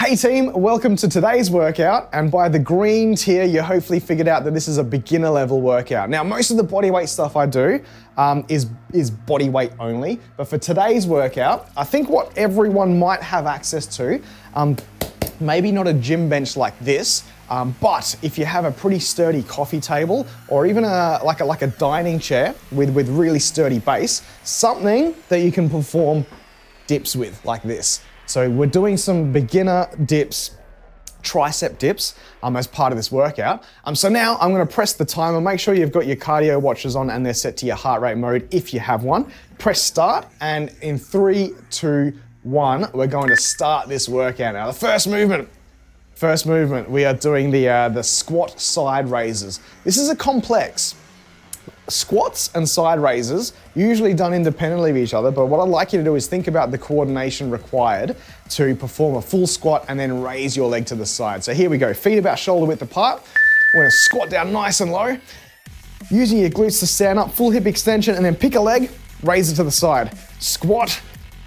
Hey team, welcome to today's workout, and by the green tier you hopefully figured out that this is a beginner level workout. Now most of the bodyweight stuff I do is bodyweight only, but for today's workout, I think what everyone might have access to, maybe not a gym bench like this, but if you have a pretty sturdy coffee table or even like a dining chair with really sturdy base, something that you can perform dips with like this. So we're doing some beginner dips, tricep dips as part of this workout. So now I'm gonna press the timer. Make sure you've got your cardio watches on and they're set to your heart rate mode if you have one. Press start, and in 3, 2, 1, we're going to start this workout. Now the first movement, we are doing the squat side raises. This is a complex. Squats and side raises, usually done independently of each other, but what I'd like you to do is think about the coordination required to perform a full squat and then raise your leg to the side. So here we go, feet about shoulder width apart. We're gonna squat down nice and low, using your glutes to stand up, full hip extension, and then pick a leg, raise it to the side. Squat,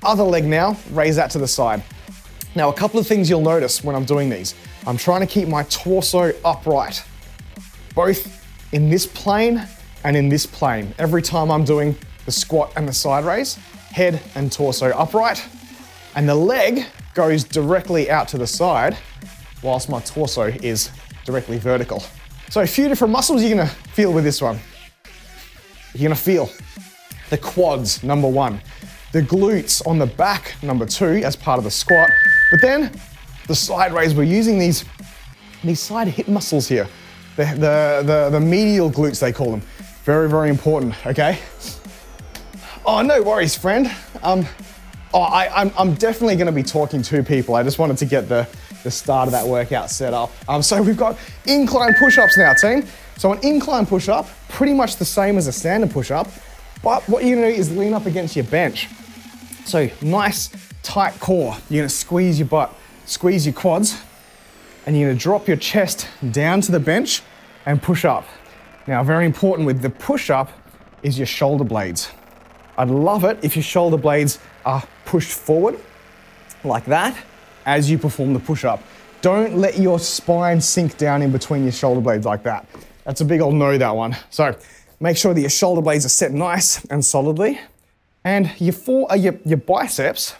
other leg now, raise that to the side. Now a couple of things you'll notice when I'm doing these. I'm trying to keep my torso upright, both in this plane and in this plane. Every time I'm doing the squat and the side raise, head and torso upright, and the leg goes directly out to the side whilst my torso is directly vertical. So a few different muscles you're gonna feel with this one. You're gonna feel the quads, number 1, the glutes on the back, number 2, as part of the squat, but then the side raise, we're using these side hip muscles here, the medial glutes they call them. Very, very important, okay? Oh, no worries, friend. I'm definitely gonna be talking to people. I just wanted to get the start of that workout set up. So we've got incline push-ups now, team. So an incline push-up, pretty much the same as a standard push-up, but what you're gonna do is lean up against your bench. So nice, tight core. You're gonna squeeze your butt, squeeze your quads, and you're gonna drop your chest down to the bench and push up. Now, very important with the push-up is your shoulder blades. I'd love it if your shoulder blades are pushed forward like that as you perform the push-up. Don't let your spine sink down in between your shoulder blades like that. That's a big old no, that one. So make sure that your shoulder blades are set nice and solidly. And your biceps,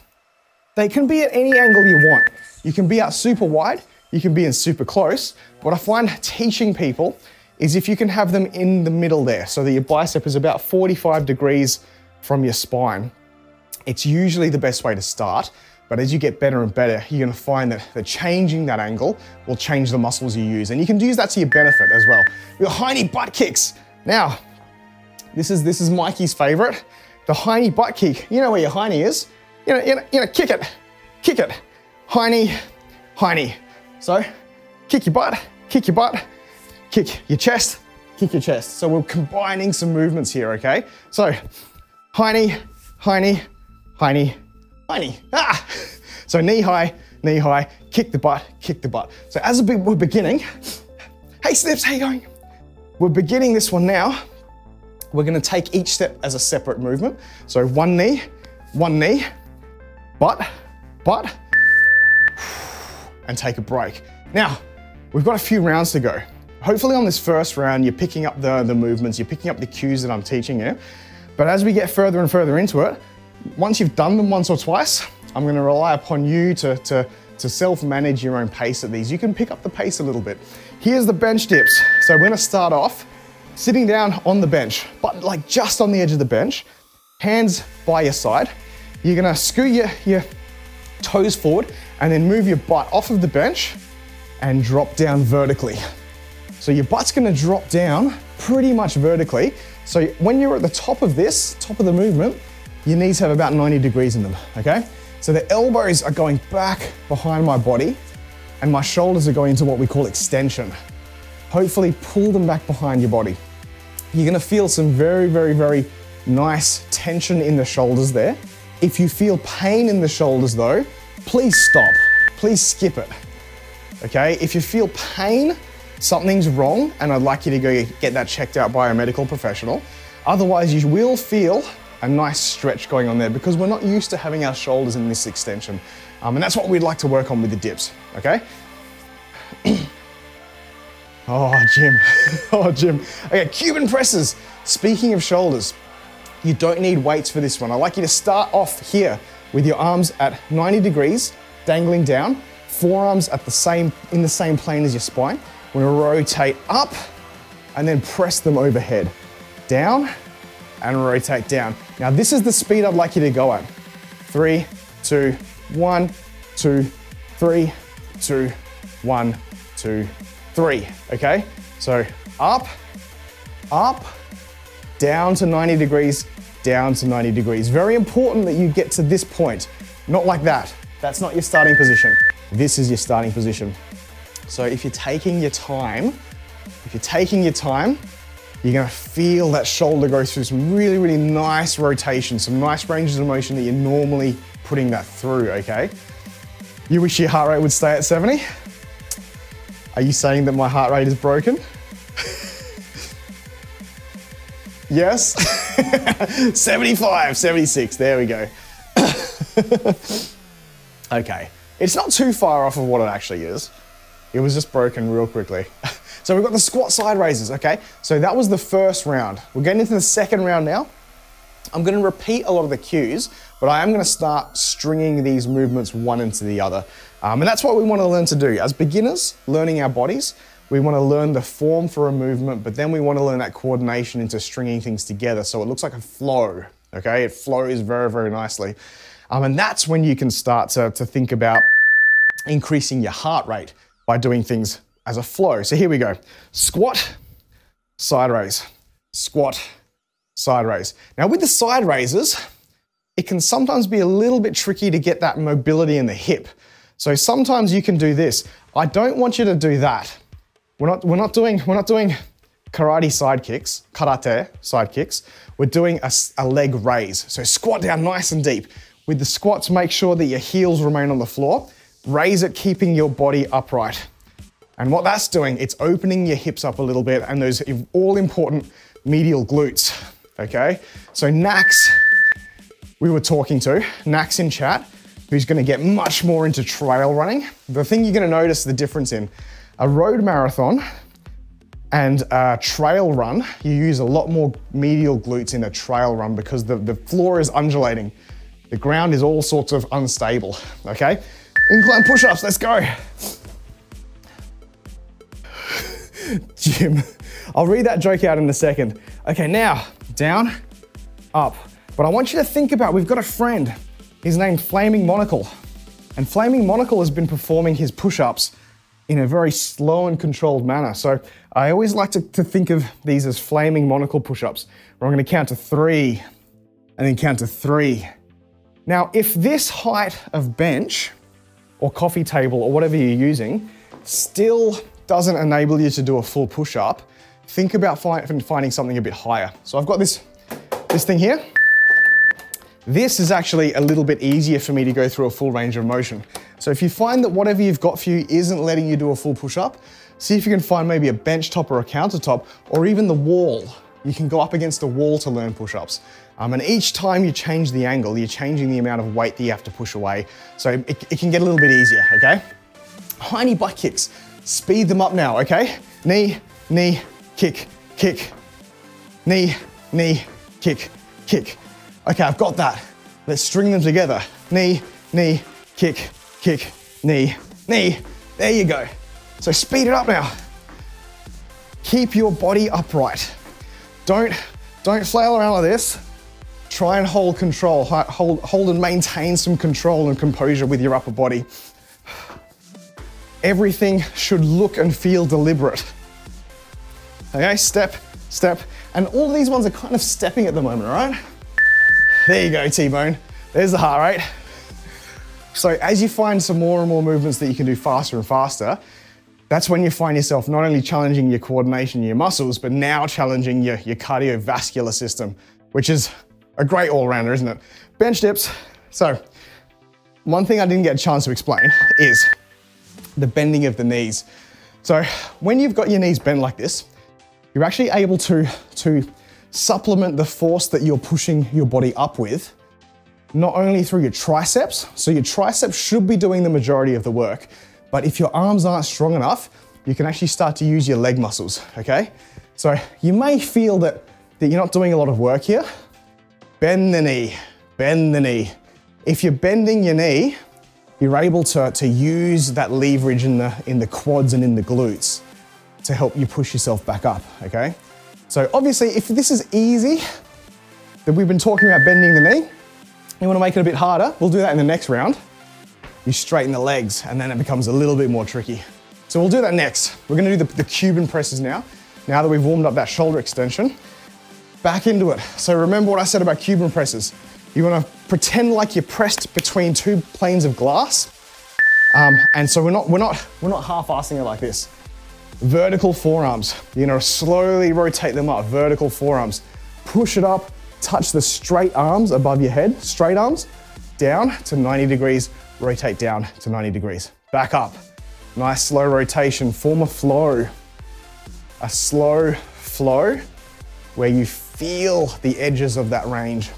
they can be at any angle you want. You can be out super wide, you can be in super close. What I find teaching people is if you can have them in the middle there, so that your bicep is about 45 degrees from your spine, it's usually the best way to start. But as you get better and better, you're gonna find that changing that angle will change the muscles you use. And you can use that to your benefit as well. Your Hiney butt kicks. Now, this is Mikey's favorite. The Hiney butt kick. You know where your Hiney is. You know, kick it. Hiney, Hiney. So, kick your butt, kick your chest, kick your chest. So we're combining some movements here, okay? So, Hiney, Hiney, Hiney, Hiney. Ah! So knee high, kick the butt, kick the butt. So as we're beginning, hey Snips, how you going? We're beginning this one now. We're gonna take each step as a separate movement. So one knee, butt, and take a break. Now, we've got a few rounds to go. Hopefully on this first round, you're picking up the movements, you're picking up the cues that I'm teaching you. But as we get further and further into it, once you've done them once or twice, I'm gonna rely upon you to self-manage your own pace at these. You can pick up the pace a little bit. Here's the bench dips. So we're gonna start off sitting down on the bench, but like just on the edge of the bench, hands by your side. You're gonna scoot your toes forward and then move your butt off of the bench and drop down vertically. So your butt's gonna drop down pretty much vertically. So when you're at the top of the movement, your knees have about 90 degrees in them, okay? So the elbows are going back behind my body and my shoulders are going into what we call extension. Hopefully pull them back behind your body. You're gonna feel some very, very, very nice tension in the shoulders there. If you feel pain in the shoulders though, please stop, please skip it, okay? If you feel pain, something's wrong and I'd like you to go get that checked out by a medical professional. Otherwise, you will feel a nice stretch going on there because we're not used to having our shoulders in this extension. And that's what we'd like to work on with the dips, okay? Oh, Jim, oh, Jim. Okay, Cuban presses. Speaking of shoulders, you don't need weights for this one. I like you to start off here with your arms at 90 degrees, dangling down, forearms at in the same plane as your spine. We're gonna rotate up and then press them overhead. Down and rotate down. Now this is the speed I'd like you to go at. 3, 2, 1, 2, 3, 2, 1, 2, 3, okay? So up, up, down to 90 degrees, down to 90 degrees. Very important that you get to this point, not like that. That's not your starting position. This is your starting position. So if you're taking your time, you're gonna feel that shoulder go through some really, really nice rotation, some nice ranges of motion that you're normally putting that through, okay? You wish your heart rate would stay at 70? Are you saying that my heart rate is broken? Yes? 75, 76, there we go. Okay, it's not too far off of what it actually is. It was just broken real quickly. So we've got the squat side raises, okay? So that was the first round. We're getting into the second round now. I'm gonna repeat a lot of the cues, but I am gonna start stringing these movements one into the other. And that's what we wanna learn to do. As beginners, learning our bodies, we wanna learn the form for a movement, but then we wanna learn that coordination into stringing things together so it looks like a flow, okay? It flows very, very nicely. And that's when you can start to think about increasing your heart rate by doing things as a flow. So here we go. Squat, side raise, squat, side raise. Now with the side raises, it can sometimes be a little bit tricky to get that mobility in the hip. So sometimes you can do this. I don't want you to do that. We're not doing karate side kicks, karate side kicks. We're doing a leg raise. So squat down nice and deep. With the squats, make sure that your heels remain on the floor. Raise it, keeping your body upright. And what that's doing, it's opening your hips up a little bit and those all important medial glutes, okay? So Nax, we were talking to, Nax in chat, who's gonna get much more into trail running. The thing you're gonna notice the difference in, a road marathon and a trail run, you use a lot more medial glutes in a trail run because the floor is undulating. The ground is all sorts of unstable, okay? Incline push-ups, let's go. Jim, I'll read that joke out in a second. Okay, now, down, up. But I want you to think about, we've got a friend, he's named Flaming Monocle. And Flaming Monocle has been performing his push-ups in a very slow and controlled manner. So I always like to think of these as Flaming Monocle push-ups, where I'm gonna count to 3, and then count to 3. Now, if this height of bench, or coffee table, or whatever you're using, still doesn't enable you to do a full push-up, think about finding something a bit higher. So I've got this thing here. This is actually a little bit easier for me to go through a full range of motion. So if you find that whatever you've got for you isn't letting you do a full push-up, see if you can find maybe a bench top or a countertop, or even the wall. You can go up against a wall to learn push-ups. And each time you change the angle, you're changing the amount of weight that you have to push away. So it can get a little bit easier, okay? Hiney butt kicks. Speed them up now, okay? Knee, knee, kick, kick. Knee, knee, kick, kick. Okay, I've got that. Let's string them together. Knee, knee, kick, kick, knee, knee. There you go. So speed it up now. Keep your body upright. Don't flail around like this. Try and hold control. Hold and maintain some control and composure with your upper body. Everything should look and feel deliberate. Okay, step, step. And all of these ones are kind of stepping at the moment, all right? There you go, T-bone. There's the heart rate. So as you find some more and more movements that you can do faster and faster, that's when you find yourself not only challenging your coordination, your muscles, but now challenging your cardiovascular system, which is a great all-rounder, isn't it? Bench dips. So one thing I didn't get a chance to explain is the bending of the knees. So when you've got your knees bent like this, you're actually able to supplement the force that you're pushing your body up with, not only through your triceps, so your triceps should be doing the majority of the work, but if your arms aren't strong enough, you can actually start to use your leg muscles, okay? So you may feel that you're not doing a lot of work here. Bend the knee, bend the knee. If you're bending your knee, you're able to use that leverage in the quads and in the glutes to help you push yourself back up, okay? So obviously, if this is easy, that we've been talking about bending the knee, you wanna make it a bit harder, we'll do that in the next round. You straighten the legs, and then it becomes a little bit more tricky. So we'll do that next. We're gonna do the Cuban presses now that we've warmed up that shoulder extension. Back into it. So remember what I said about Cuban presses. You wanna pretend like you're pressed between two planes of glass. And so we're not half-assing it like this. Vertical forearms. You're gonna slowly rotate them up, vertical forearms. Push it up, touch the straight arms above your head, straight arms, down to 90 degrees, rotate down to 90 degrees. Back up. Nice slow rotation, form a flow. A slow flow where you feel the edges of that range.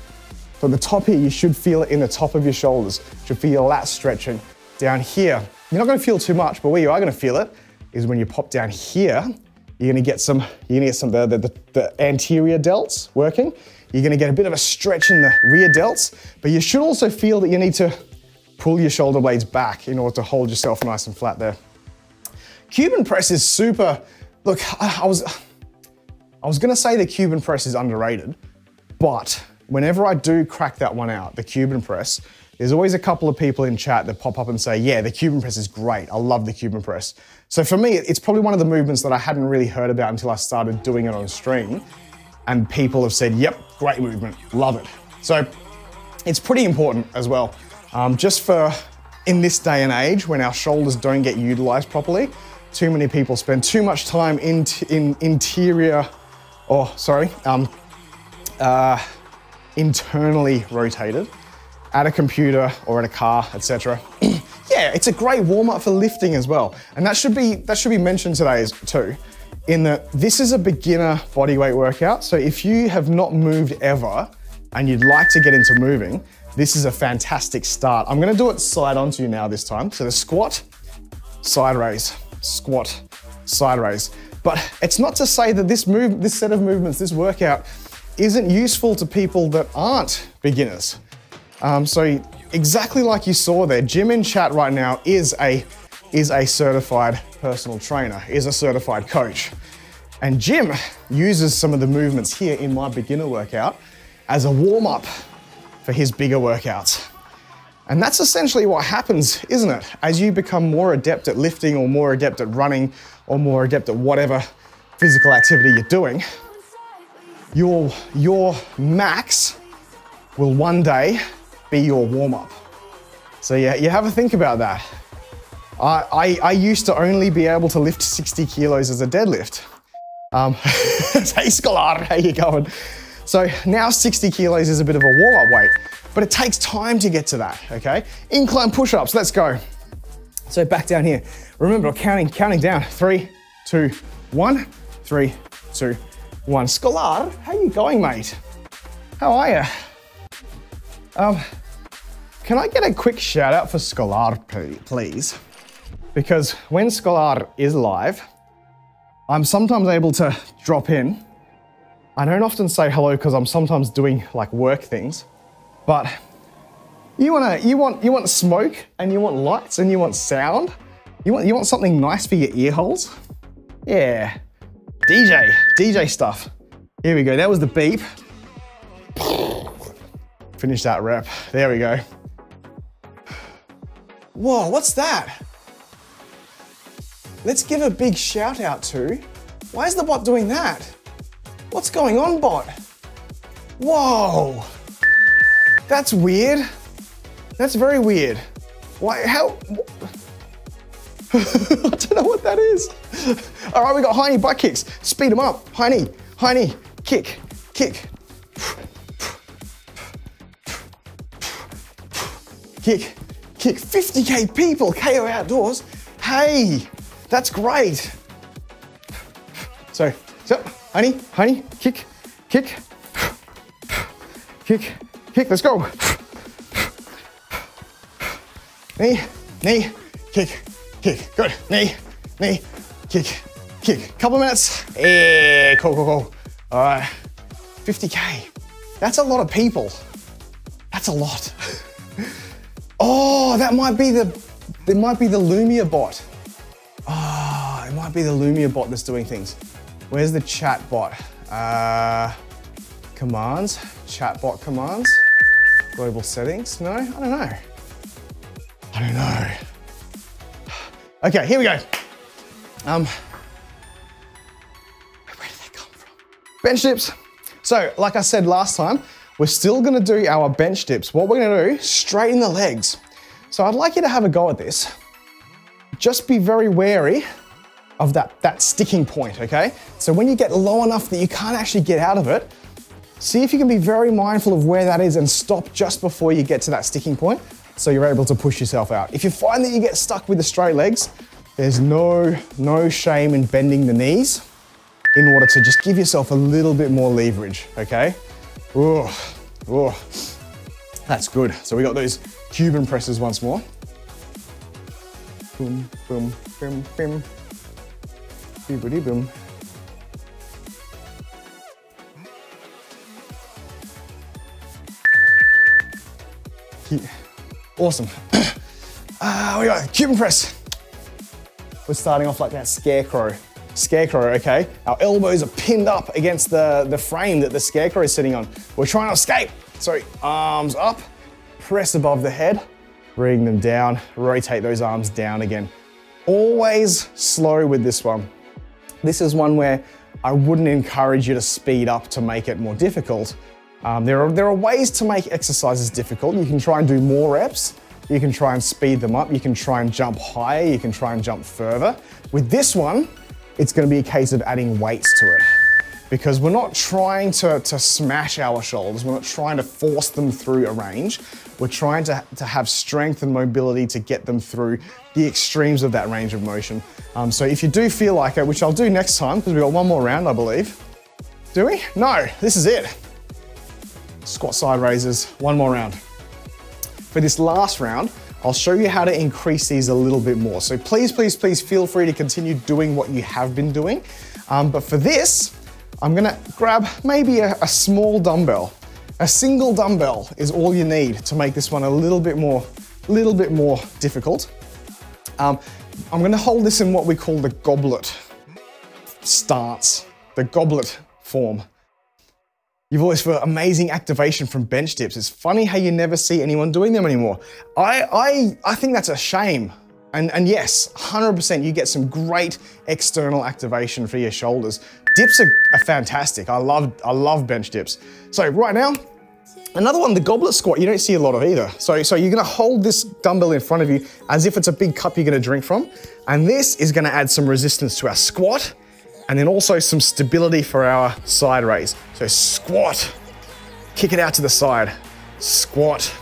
So at the top here, you should feel it in the top of your shoulders. You should feel your lats stretching. Down here, you're not gonna feel too much, but where you are gonna feel it is when you pop down here, you're gonna get the anterior delts working. You're gonna get a bit of a stretch in the rear delts, but you should also feel that you need to pull your shoulder blades back in order to hold yourself nice and flat there. Cuban press is super, look, I was gonna say the Cuban press is underrated, but whenever I do crack that one out, the Cuban press, there's always a couple of people in chat that pop up and say, yeah, the Cuban press is great. I love the Cuban press. So for me, it's probably one of the movements that I hadn't really heard about until I started doing it on stream. And people have said, yep, great movement, love it. So it's pretty important as well. Just for in this day and age when our shoulders don't get utilized properly, too many people spend too much time internally rotated at a computer or at a car, etc. Yeah, it's a great warm-up for lifting as well. And that should be mentioned today too, in that this is a beginner bodyweight workout. So if you have not moved ever and you'd like to get into moving, this is a fantastic start. I'm gonna do it side onto you now this time. So the squat, side raise, squat, side raise. But it's not to say that this set of movements, this workout, isn't useful to people that aren't beginners. So exactly like you saw there, Jim in chat right now is a certified personal trainer, is a certified coach. And Jim uses some of the movements here in my beginner workout as a warm-up for his bigger workouts. And that's essentially what happens, isn't it? As you become more adept at lifting or more adept at running or more adept at whatever physical activity you're doing, your max will one day be your warm-up. So yeah, you have a think about that. I used to only be able to lift 60 kilos as a deadlift. Hey Scholar, how you going? So now 60 kilos is a bit of a warm-up weight, but it takes time to get to that, okay? Incline push-ups, let's go. So back down here. Remember, counting down. 3, 2, 1, 3, 2, 1. Scholar, how you going, mate? How are you? Can I get a quick shout out for Scholar, please? Because when Scholar is live, I'm sometimes able to drop in. I don't often say hello because I'm sometimes doing like work things, but you want smoke and you want lights and you want sound. You want something nice for your ear holes? Yeah, DJ stuff. Here we go, that was the beep. Finish that rep, there we go. Whoa, what's that? Let's give a big shout out to, why is the bot doing that? What's going on, bot? Whoa, that's weird. That's very weird. Why, how? I don't know what that is. All right, we got Hiney butt kicks. Speed them up. Hiney, kick. 50K people, KO outdoors. Hey, that's great. So, Hiney, kick. kick, kick, kick, let's go. Knee, knee, kick, kick, good. Knee, knee, kick, kick. Couple of minutes. Yeah, cool, cool, cool. All right, 50K. That's a lot of people. That's a lot. Oh, that might be the Lumia bot. Oh, it might be the Lumia bot that's doing things. Where's the chat bot? Commands, chat bot commands, global settings. No, I don't know. I don't know. Okay, here we go. Where did that come from? Bench dips. So, like I said last time, we're still gonna do our bench dips. What we're gonna do, straighten the legs. So I'd like you to have a go at this. Just be very wary of that sticking point, okay? So when you get low enough that you can't actually get out of it, see if you can be very mindful of where that is and stop just before you get to that sticking point so you're able to push yourself out. If you find that you get stuck with the straight legs, there's no shame in bending the knees in order to just give yourself a little bit more leverage, okay? Ooh, ooh. That's good. So we got those Cuban presses once more. Boom, boom, boom, boom. Boom, boom. Awesome. We got Cuban press. We're starting off like that scarecrow. Scarecrow, okay? Our elbows are pinned up against the frame that the scarecrow is sitting on. We're trying to escape. So arms up, press above the head, bring them down, rotate those arms down again. Always slow with this one. This is one where I wouldn't encourage you to speed up to make it more difficult. There are ways to make exercises difficult. You can try and do more reps. You can try and speed them up. You can try and jump higher. You can try and jump further. With this one, it's going to be a case of adding weights to it. Because we're not trying to smash our shoulders. We're not trying to force them through a range. We're trying to have strength and mobility to get them through the extremes of that range of motion. So if you do feel like it, which I'll do next time, because we've got one more round, I believe. Do we? No, this is it. Squat side raises, one more round. For this last round, I'll show you how to increase these a little bit more. So please, please, please feel free to continue doing what you have been doing. But for this, I'm gonna grab maybe a small dumbbell. A single dumbbell is all you need to make this one a little bit more difficult. I'm gonna hold this in what we call the goblet stance, the goblet form. You've always got amazing activation from bench dips. It's funny how you never see anyone doing them anymore. I think that's a shame. And yes, 100% you get some great external activation for your shoulders. Dips are fantastic. I love bench dips. So right now, another one, the goblet squat, you don't see a lot of either. So you're gonna hold this dumbbell in front of you as if it's a big cup you're gonna drink from. And this is gonna add some resistance to our squat and then also some stability for our side raise. So squat, kick it out to the side. Squat,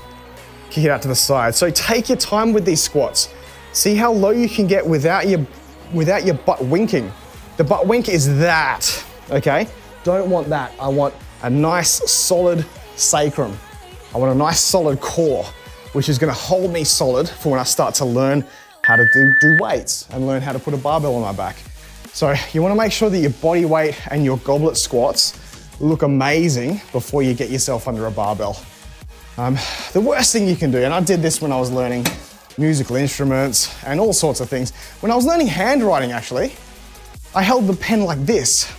kick it out to the side. So take your time with these squats. See how low you can get without your butt winking. The butt wink is that, okay? Don't want that. I want a nice solid sacrum. I want a nice solid core, which is gonna hold me solid for when I start to learn how to do weights and learn how to put a barbell on my back. So you wanna make sure that your body weight and your goblet squats look amazing before you get yourself under a barbell. The worst thing you can do, and I did this when I was learning musical instruments and all sorts of things. When I was learning handwriting actually, I held the pen like this.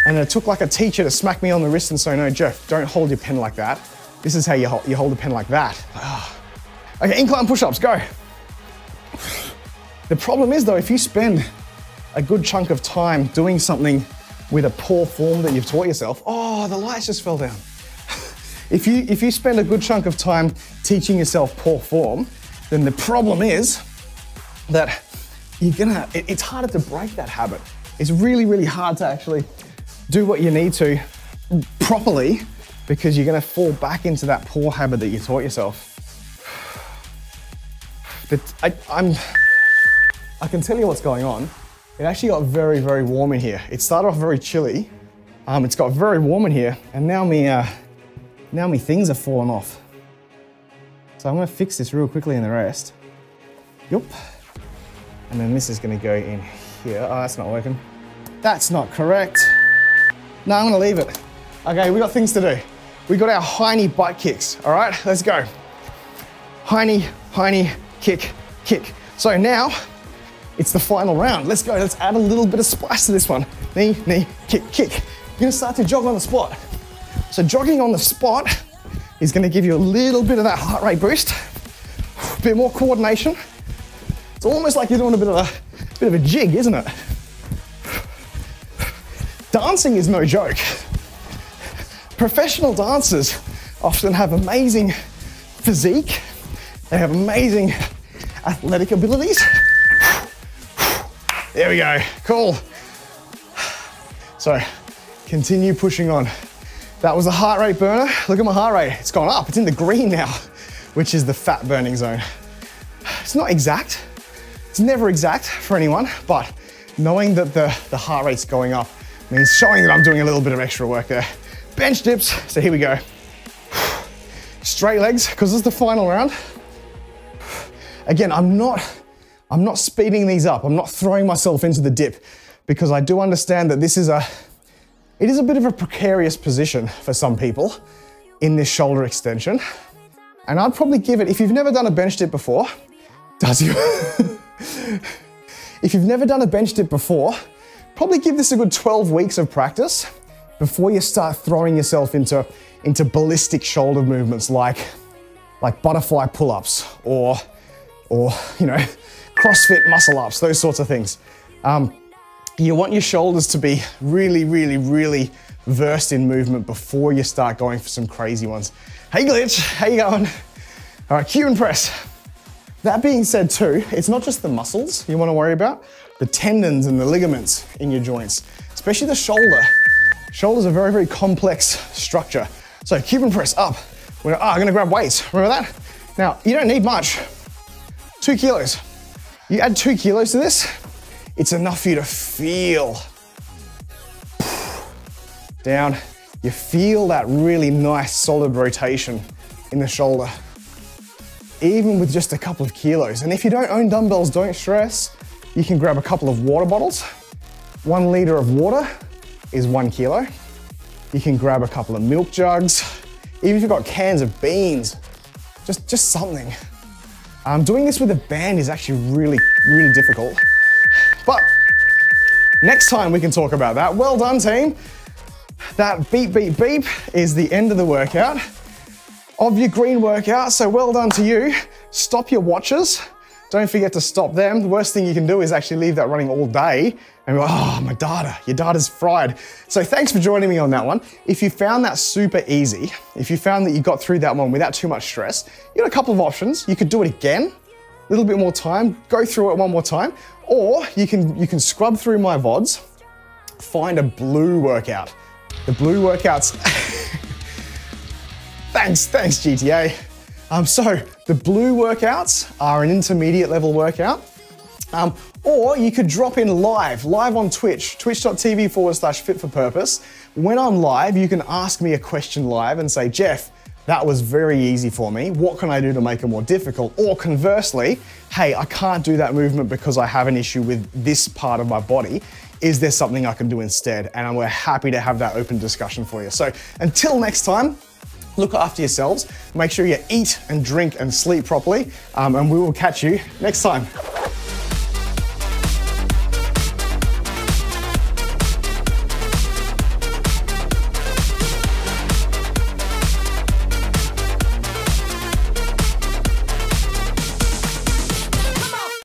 And it took like a teacher to smack me on the wrist and say, no, Jeff, don't hold your pen like that. This is how you hold the pen like that. Okay, incline push-ups, go. The problem is though, if you spend a good chunk of time doing something with a poor form that you've taught yourself, oh, the lights just fell down. If you spend a good chunk of time teaching yourself poor form, then the problem is that it's harder to break that habit. It's really, really hard to actually do what you need to properly because you're gonna fall back into that poor habit that you taught yourself. But I can tell you what's going on. It actually got very, very warm in here. It started off very chilly It's got very warm in here, and now me things are falling off. So I'm gonna fix this real quickly in the rest. Yup. And then this is gonna go in here. Oh, that's not working. That's not correct. No, I'm gonna leave it. Okay, we got things to do. We got our Hiney butt kicks, all right? Let's go. Hiney, kick, kick. So now, it's the final round. Let's go, let's add a little bit of spice to this one. Knee, kick, kick. You're gonna start to jog on the spot. So jogging on the spot is gonna give you a little bit of that heart rate boost, a bit more coordination. It's almost like you're doing a bit of a jig, isn't it? Dancing is no joke. Professional dancers often have amazing physique. They have amazing athletic abilities. There we go, cool. So, continue pushing on. That was a heart rate burner. Look at my heart rate, it's gone up. It's in the green now, which is the fat burning zone. It's not exact. It's never exact for anyone, but knowing that the heart rate's going up means showing that I'm doing a little bit of extra work there. Bench dips, so here we go. Straight legs, because this is the final round. Again, I'm not speeding these up. I'm not throwing myself into the dip because I do understand that it is a bit of a precarious position for some people in this shoulder extension. And I'd probably give it, if you've never done a bench dip before, if you've never done a bench dip before, probably give this a good 12 weeks of practice before you start throwing yourself into ballistic shoulder movements like butterfly pull-ups or you know, CrossFit muscle-ups, those sorts of things. You want your shoulders to be really versed in movement before you start going for some crazy ones. Hey Glitch, how you going? All right, Cuban press. That being said too, it's not just the muscles you want to worry about, the tendons and the ligaments in your joints, especially the shoulder. Shoulder's a very complex structure. So Cuban press up. I'm gonna grab weights, remember that? Now, you don't need much. 2 kilos. You add 2 kilos to this, it's enough for you to feel down. You feel that really nice solid rotation in the shoulder, even with just a couple of kilos. And if you don't own dumbbells, don't stress. You can grab a couple of water bottles. 1 liter of water is 1 kilo. You can grab a couple of milk jugs. Even if you've got cans of beans, just something. Doing this with a band is actually really difficult. But next time we can talk about that. Well done, team. That beep is the end of the workout, of your green workout, so well done to you. Stop your watches. Don't forget to stop them. The worst thing you can do is actually leave that running all day and go, oh, my data, your data's fried. So thanks for joining me on that one. If you found that super easy, if you found that you got through that one without too much stress, you got a couple of options. You could do it again, a little bit more time, go through it one more time, or you can scrub through my VODs, find a blue workout. The blue workouts, thanks GTA. So the blue workouts are an intermediate level workout, or you could drop in live on Twitch, twitch.tv/fit4purpose. When I'm live, you can ask me a question live and say, Jeff, that was very easy for me. What can I do to make it more difficult? Or conversely, hey, I can't do that movement because I have an issue with this part of my body. Is there something I can do instead? And we're happy to have that open discussion for you. So until next time, look after yourselves. Make sure you eat and drink and sleep properly. And we will catch you next time.